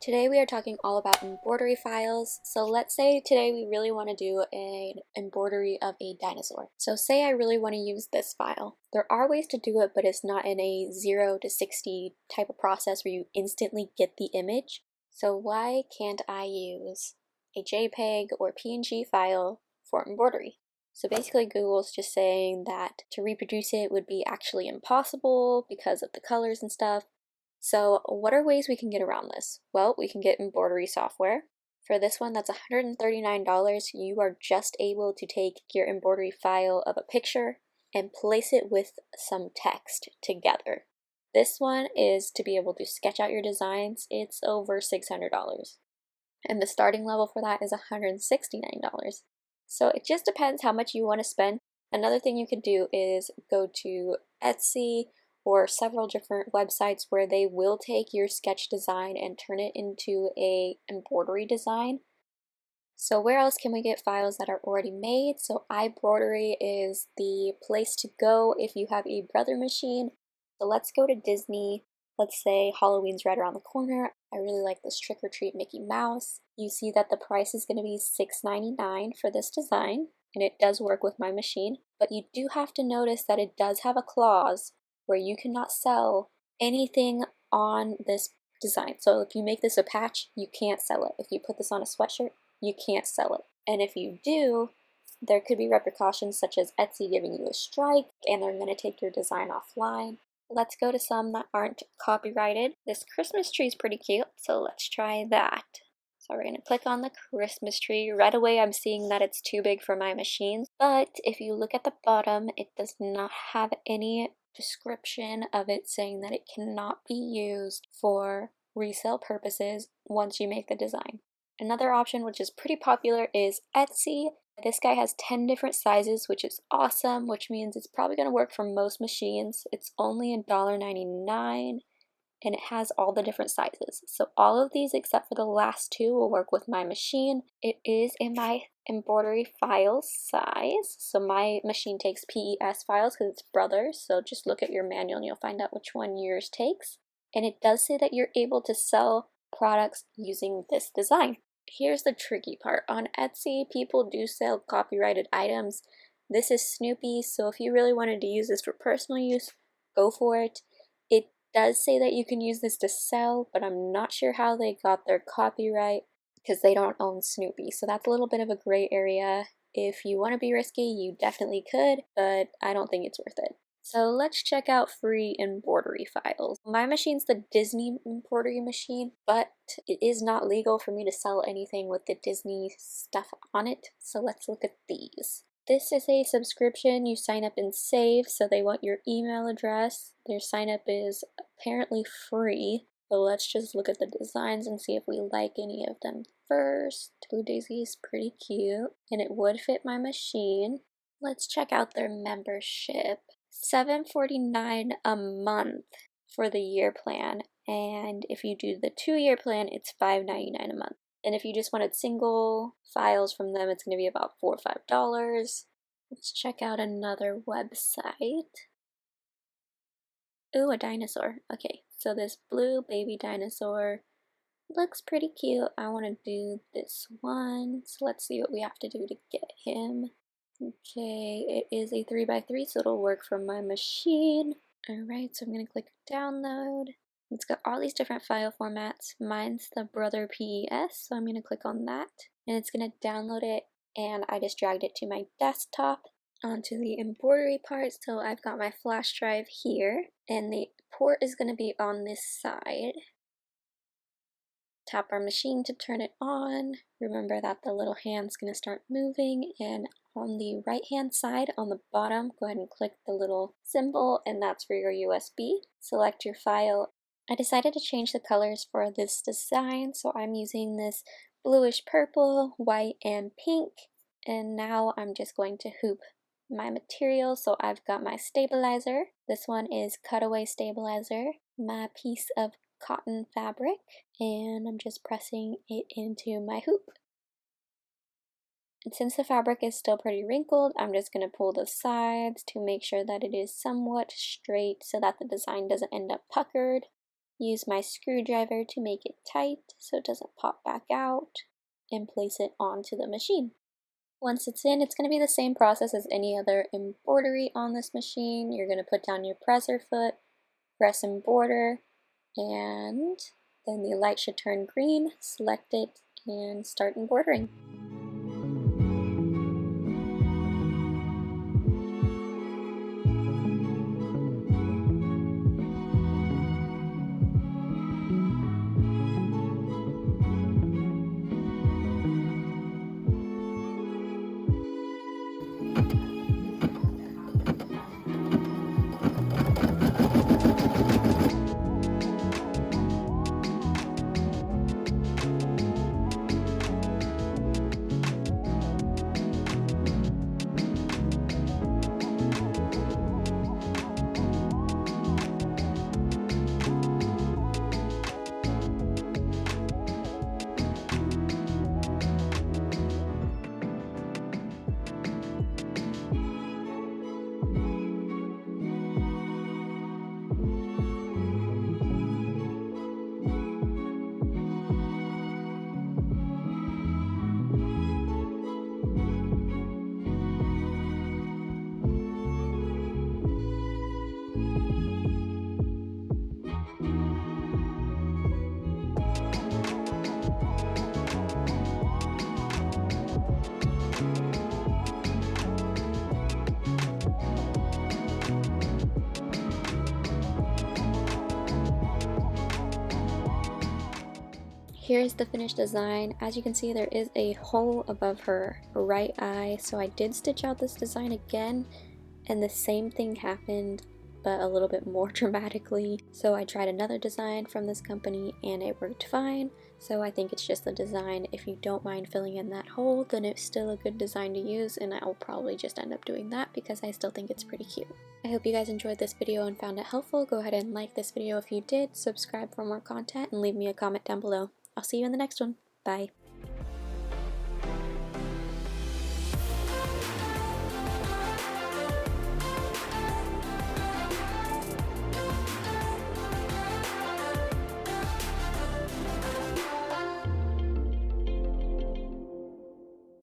Today we are talking all about embroidery files. So let's say today we really want to do an embroidery of a dinosaur. So say I really want to use this file. There are ways to do it, but it's not in a 0 to 60 type of process where you instantly get the image. So why can't I use a JPEG or PNG file for embroidery? So basically Google's just saying that to reproduce it would be actually impossible because of the colors and stuff. So what are ways we can get around this? Well, we can get embroidery software. For this one, that's $139. You are just able to take your embroidery file of a picture and place it with some text together. This one is to be able to sketch out your designs. It's over $600. And the starting level for that is $169. So it just depends how much you want to spend. Another thing you could do is go to Etsy or several different websites where they will take your sketch design and turn it into a embroidery design. So where else can we get files that are already made? So iBroidery is the place to go if you have a Brother machine. So let's go to Disney. Let's say Halloween's right around the corner. I really like this Trick or Treat Mickey Mouse. You see that the price is going to be $6.99 for this design, and it does work with my machine. But you do have to notice that it does have a clause where you cannot sell anything on this design. So if you make this a patch, you can't sell it. If you put this on a sweatshirt, you can't sell it. And if you do, there could be repercussions such as Etsy giving you a strike and they're going to take your design offline. Let's go to some that aren't copyrighted. This Christmas tree is pretty cute, so let's try that. So we're going to click on the Christmas tree. Right away I'm seeing that it's too big for my machine, but if you look at the bottom, it does not have any description of it saying that it cannot be used for resale purposes once you make the design. Another option, which is pretty popular, is Etsy. This guy has 10 different sizes, which is awesome, which means it's probably going to work for most machines. It's only $1.99 and it has all the different sizes. So all of these except for the last two will work with my machine. It is in my embroidery file size. So my machine takes PES files because it's Brothers. So just look at your manual and you'll find out which one yours takes. And it does say that you're able to sell products using this design. Here's the tricky part. On Etsy, people do sell copyrighted items. This is Snoopy, so if you really wanted to use this for personal use, go for it. It does say that you can use this to sell, but I'm not sure how they got their copyright because they don't own Snoopy. So that's a little bit of a gray area. If you want to be risky, you definitely could, but I don't think it's worth it. So let's check out free embroidery files. My machine's the Disney embroidery machine, but it is not legal for me to sell anything with the Disney stuff on it. So let's look at these. This is a subscription. You sign up and save, so they want your email address. Their sign up is apparently free. So let's just look at the designs and see if we like any of them first. Blue Daisy is pretty cute, and it would fit my machine. Let's check out their membership. $7.49 a month for the year plan, and if you do the 2-year plan, it's $5.99 a month. And if you just wanted single files from them, it's going to be about $4 or $5. Let's check out another website. Ooh, a dinosaur. Okay, so this blue baby dinosaur looks pretty cute. I want to do this one, so let's see what we have to do to get him. Okay, it is a 3x3, so it'll work for my machine. Alright, so I'm going to click download. It's got all these different file formats. Mine's the Brother PES, so I'm going to click on that. And it's going to download it, and I just dragged it to my desktop onto the embroidery part. So I've got my flash drive here, and the port is going to be on this side. Tap our machine to turn it on. Remember that the little hand's going to start moving, and on the right hand side on the bottom, go ahead and click the little symbol, and that's for your USB. Select your file. I decided to change the colors for this design, so I'm using this bluish purple, white, and pink. And now I'm just going to hoop my material. So I've got my stabilizer. This one is cutaway stabilizer. My piece of cotton fabric, and I'm just pressing it into my hoop. And since the fabric is still pretty wrinkled, I'm just going to pull the sides to make sure that it is somewhat straight so that the design doesn't end up puckered. Use my screwdriver to make it tight so it doesn't pop back out, and place it onto the machine. Once it's in, it's going to be the same process as any other embroidery on this machine. You're going to put down your presser foot, press embroider, and then the light should turn green, select it, and start embroidering. Here's the finished design. As you can see, there is a hole above her right eye, so I did stitch out this design again, and the same thing happened, but a little bit more dramatically. So I tried another design from this company and it worked fine, so I think it's just the design. If you don't mind filling in that hole, then it's still a good design to use, and I will probably just end up doing that because I still think it's pretty cute. I hope you guys enjoyed this video and found it helpful. Go ahead and like this video if you did, subscribe for more content, and leave me a comment down below. I'll see you in the next one. Bye.